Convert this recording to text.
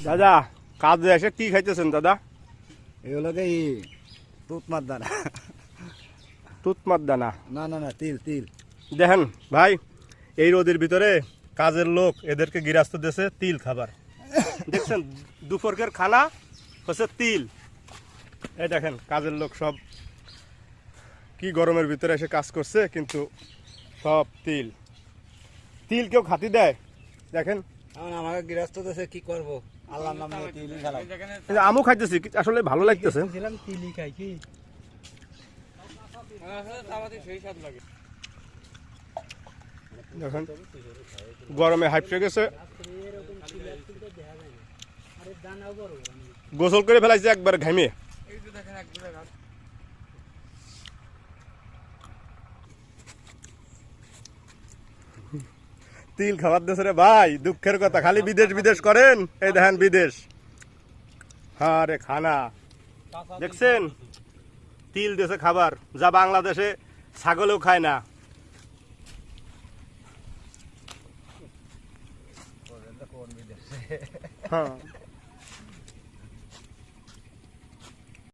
দাদা কাজে এসে কি খাইতেছেন দাদা? এগুলোকে তুতমার দানা। তুতমার দানা? না না না, তিল তিল। দেখেন ভাই, এই রোদের ভিতরে কাজের লোক এদেরকে গৃহস্থ দেশে তিল খাবার। দেখছেন দুপুরকের খানা হচ্ছে তিল। এই দেখেন কাজের লোক সব কি গরমের ভিতরে এসে কাজ করছে, কিন্তু সব তিল। তিল কেউ খাতি দেয়? দেখেন আমাকে গৃহস্থ দেশে কি করব, আল্লাহর নাম নিয়ে তিলই খেলাম। এই যে আমও খাইতেছি, আসলে ভালো লাগতেছে। তিলই খাই কি দেখেন গরমে হাইপে গেছে, গোসল করে ফেলাইছে একবার ঘামে। তিল খাবার দেশে রে ভাই, দুঃখের কথা। খালি বিদেশ বিদেশ করেন, এই দেখেন বিদেশ। হ্যাঁ রে খানা দেখছেন, তিল দেশে খাবার, যা বাংলাদেশে ছাগলেও খায় না। হ্যাঁ